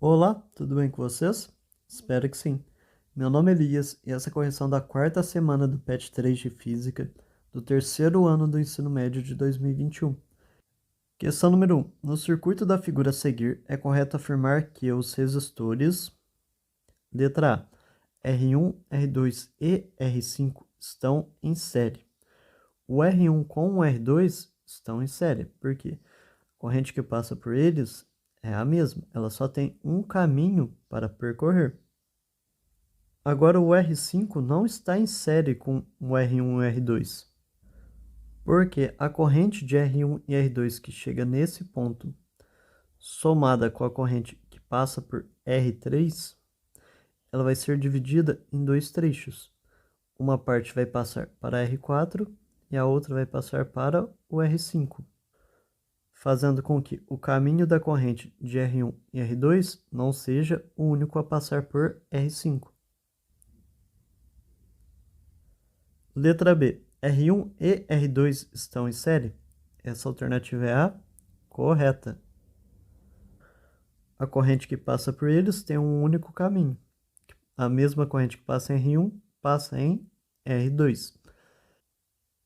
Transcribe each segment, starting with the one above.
Olá, tudo bem com vocês? Espero que sim. Meu nome é Elias e essa é a correção da quarta semana do PET 3 de Física do terceiro ano do ensino médio de 2021. Questão número 1. No circuito da figura a seguir, é correto afirmar que os resistores, letra A, R1, R2 e R5 estão em série. O R1 com o R2 estão em série, por quê? A corrente que passa por eles é a mesma, ela só tem um caminho para percorrer. Agora o R5 não está em série com o R1 e o R2, porque a corrente de R1 e R2 que chega nesse ponto, somada com a corrente que passa por R3, ela vai ser dividida em dois trechos. Uma parte vai passar para R4 e a outra vai passar para o R5, fazendo com que o caminho da corrente de R1 e R2 não seja o único a passar por R5. Letra B. R1 e R2 estão em série? Essa alternativa é a correta. A corrente que passa por eles tem um único caminho. A mesma corrente que passa em R1 passa em R2.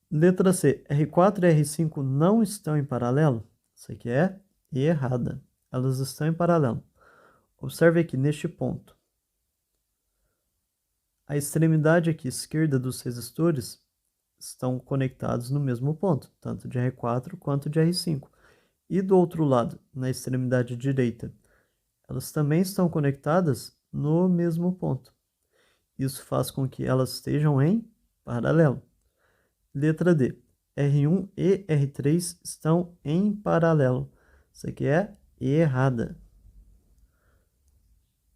Letra C. R4 e R5 não estão em paralelo? Isso aqui é errada. Elas estão em paralelo. Observe aqui neste ponto. A extremidade aqui esquerda dos resistores estão conectados no mesmo ponto, tanto de R4 quanto de R5. E do outro lado, na extremidade direita, elas também estão conectadas no mesmo ponto. Isso faz com que elas estejam em paralelo. Letra D. R1 e R3 estão em paralelo. Isso aqui é errada.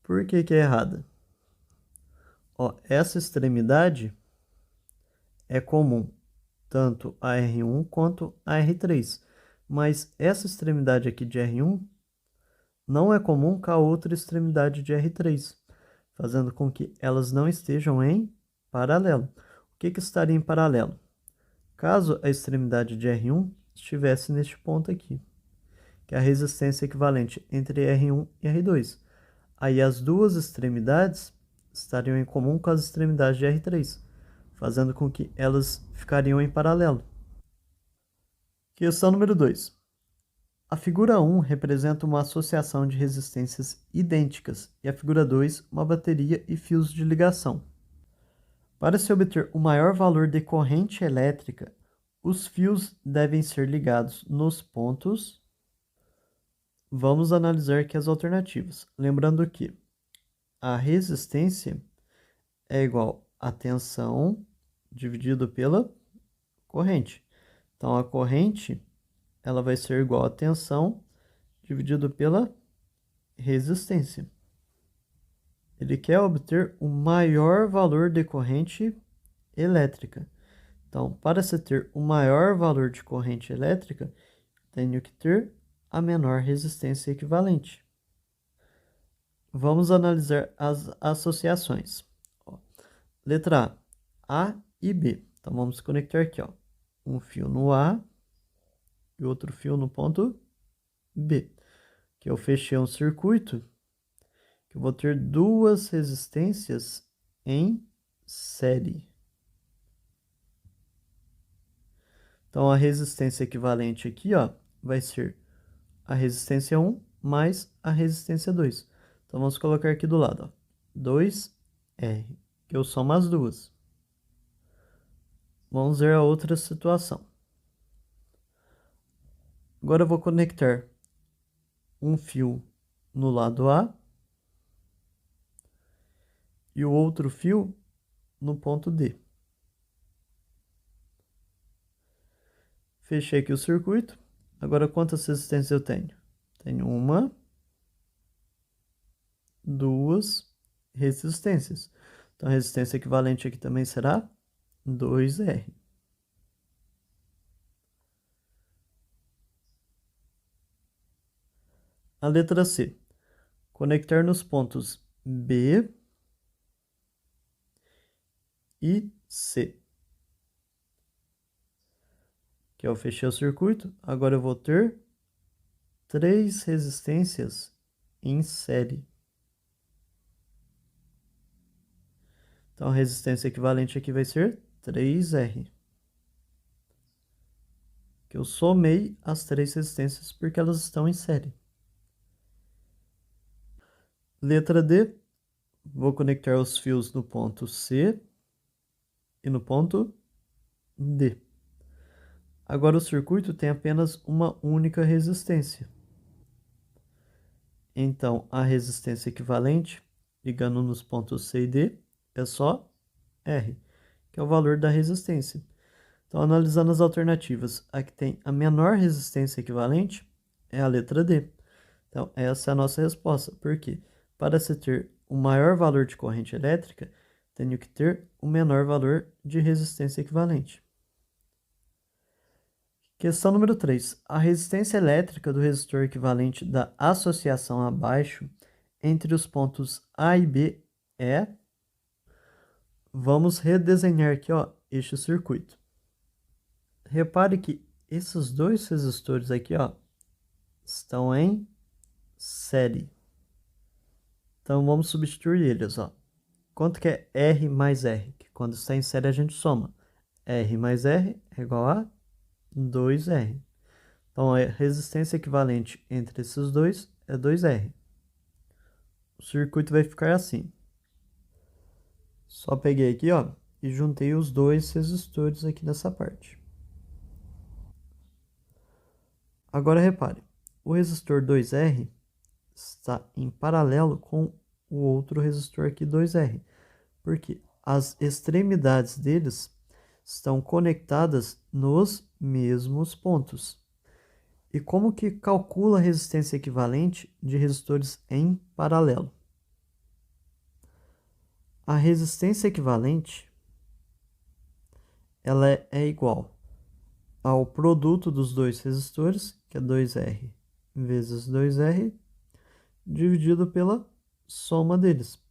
Por que que é errada? Ó, essa extremidade é comum tanto a R1 quanto a R3. Mas essa extremidade aqui de R1 não é comum com a outra extremidade de R3, fazendo com que elas não estejam em paralelo. O que que estaria em paralelo? Caso a extremidade de R1 estivesse neste ponto aqui, que é a resistência equivalente entre R1 e R2. Aí as duas extremidades estariam em comum com as extremidades de R3, fazendo com que elas ficariam em paralelo. Questão número 2. A figura 1 representa uma associação de resistências idênticas e a figura 2 uma bateria e fios de ligação. Para se obter o maior valor de corrente elétrica, os fios devem ser ligados nos pontos. Vamos analisar aqui as alternativas. Lembrando que a resistência é igual a tensão dividido pela corrente. Então, a corrente ela vai ser igual a tensão dividido pela resistência. Ele quer obter o maior valor de corrente elétrica. Então, para se ter o maior valor de corrente elétrica, tenho que ter a menor resistência equivalente. Vamos analisar as associações. Ó, letra A, A e B. Então, vamos conectar aqui, ó, um fio no A e outro fio no ponto B. Que eu fechei um circuito que eu vou ter duas resistências em série. Então, a resistência equivalente aqui, ó, vai ser a resistência 1 mais a resistência 2. Então, vamos colocar aqui do lado, ó, 2R, que eu somo as duas. Vamos ver a outra situação. Agora eu vou conectar um fio no lado A e o outro fio no ponto D. Fechei aqui o circuito. Agora, quantas resistências eu tenho? Tenho uma, duas resistências. Então, a resistência equivalente aqui também será 2R. A letra C. Conectar nos pontos B e C. Que eu fechei o circuito. Agora eu vou ter três resistências em série. Então, a resistência equivalente aqui vai ser 3R. Que eu somei as três resistências porque elas estão em série. Letra D, vou conectar os fios no ponto C e no ponto D. Agora o circuito tem apenas uma única resistência. Então, a resistência equivalente, ligando nos pontos C e D, é só R, que é o valor da resistência. Então, analisando as alternativas, a que tem a menor resistência equivalente é a letra D. Então, essa é a nossa resposta. Por quê? Para se ter o maior valor de corrente elétrica, tenho que ter o menor valor de resistência equivalente. Questão número 3. A resistência elétrica do resistor equivalente da associação abaixo entre os pontos A e B é... Vamos redesenhar aqui, ó, este circuito. Repare que esses dois resistores aqui, ó, estão em série. Então, vamos substituir eles, ó. Quanto que é R mais R? Que quando está em série a gente soma. R mais R é igual a 2R. Então, a resistência equivalente entre esses dois é 2R. O circuito vai ficar assim. Só peguei aqui, ó, e juntei os dois resistores aqui nessa parte. Agora repare, o resistor 2R está em paralelo com o outro resistor aqui 2R, porque as extremidades deles estão conectadas nos mesmos pontos. E como que calcula a resistência equivalente de resistores em paralelo? A resistência equivalente ela é igual ao produto dos dois resistores, que é 2R vezes 2R, dividido pela soma deles,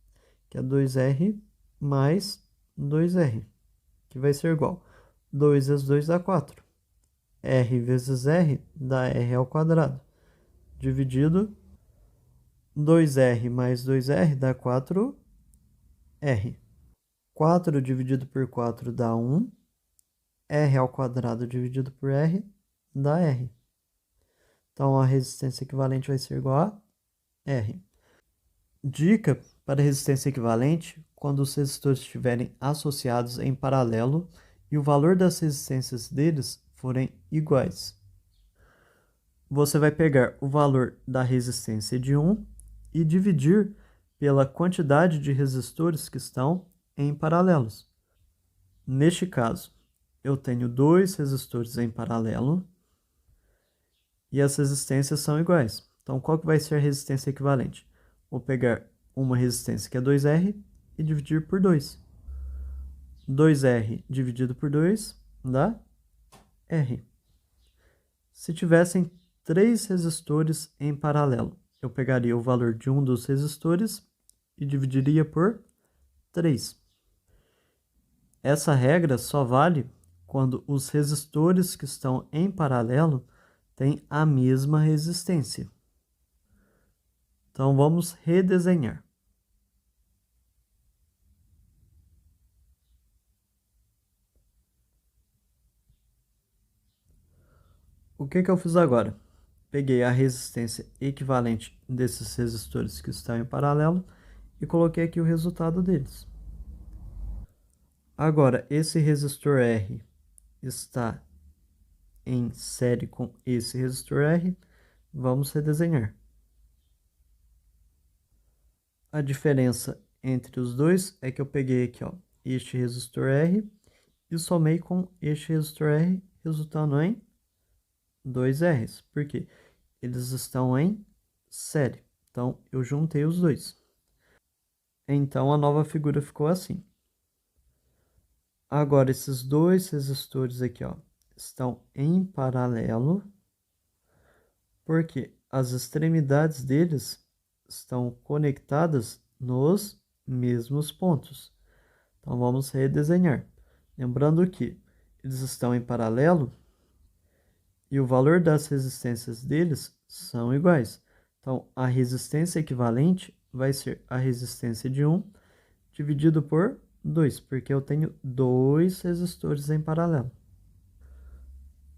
que é 2R mais 2R, que vai ser igual 2 vezes 2 dá 4. R vezes R dá R ao quadrado, dividido 2R mais 2R dá 4R. 4 dividido por 4 dá 1. R ao quadrado dividido por R dá R. Então, a resistência equivalente vai ser igual a R. Dica para resistência equivalente: quando os resistores estiverem associados em paralelo e o valor das resistências deles forem iguais. Você vai pegar o valor da resistência de um e dividir pela quantidade de resistores que estão em paralelos. Neste caso, eu tenho dois resistores em paralelo e as resistências são iguais. Então, qual que vai ser a resistência equivalente? Vou pegar uma resistência que é 2R e dividir por 2. 2R dividido por 2 dá R. Se tivessem três resistores em paralelo, eu pegaria o valor de um dos resistores e dividiria por 3. Essa regra só vale quando os resistores que estão em paralelo têm a mesma resistência. Então, vamos redesenhar. O que eu fiz agora? Peguei a resistência equivalente desses resistores que estão em paralelo e coloquei aqui o resultado deles. Agora, esse resistor R está em série com esse resistor R. Vamos redesenhar. A diferença entre os dois é que eu peguei aqui, ó, este resistor R e somei com este resistor R, resultando em 2Rs. Por quê? Eles estão em série. Então, eu juntei os dois. Então, a nova figura ficou assim. Agora, esses dois resistores aqui, ó, estão em paralelo, porque as extremidades deles estão conectadas nos mesmos pontos. Então, vamos redesenhar. Lembrando que eles estão em paralelo e o valor das resistências deles são iguais. Então, a resistência equivalente vai ser a resistência de 1 dividido por 2, porque eu tenho dois resistores em paralelo.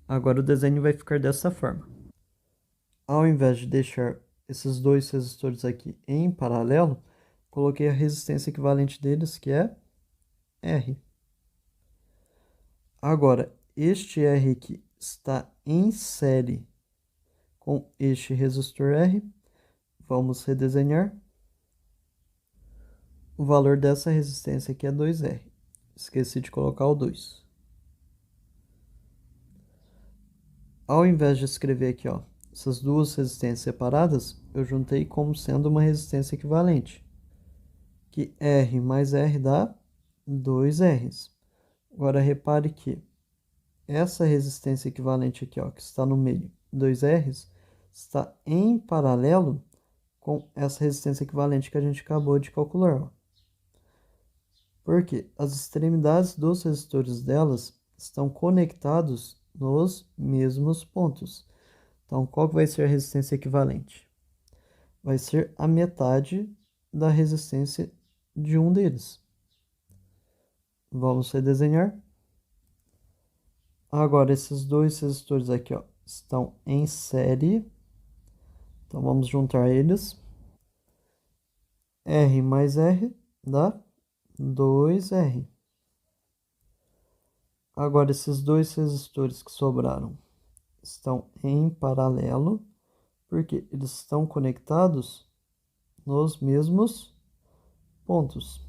Agora o desenho vai ficar dessa forma. Ao invés de deixar esses dois resistores aqui em paralelo, coloquei a resistência equivalente deles, que é R. Agora, este R aqui está em série com este resistor R. Vamos redesenhar. O valor dessa resistência aqui é 2R. Esqueci de colocar o 2. Ao invés de escrever aqui, ó, essas duas resistências separadas, eu juntei como sendo uma resistência equivalente. Que R mais R dá 2Rs. Agora, repare que essa resistência equivalente aqui, ó, que está no meio, 2Rs, está em paralelo com essa resistência equivalente que a gente acabou de calcular, ó. Porque as extremidades dos resistores delas estão conectados nos mesmos pontos. Então, qual que vai ser a resistência equivalente? Vai ser a metade da resistência de um deles. Vamos redesenhar. Agora, esses dois resistores aqui, ó, estão em série. Então, vamos juntar eles. R mais R dá 2R. Agora, esses dois resistores que sobraram estão em paralelo, porque eles estão conectados nos mesmos pontos.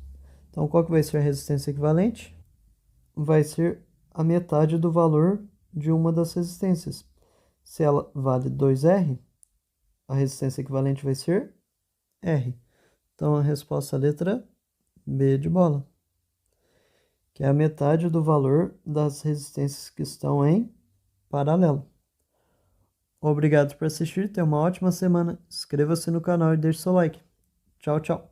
Então, qual que vai ser a resistência equivalente? Vai ser a metade do valor de uma das resistências. Se ela vale 2R, a resistência equivalente vai ser R. Então, a resposta é a letra B de bola, que é a metade do valor das resistências que estão em paralelo. Obrigado por assistir, tenha uma ótima semana. Inscreva-se no canal e deixe seu like. Tchau, tchau.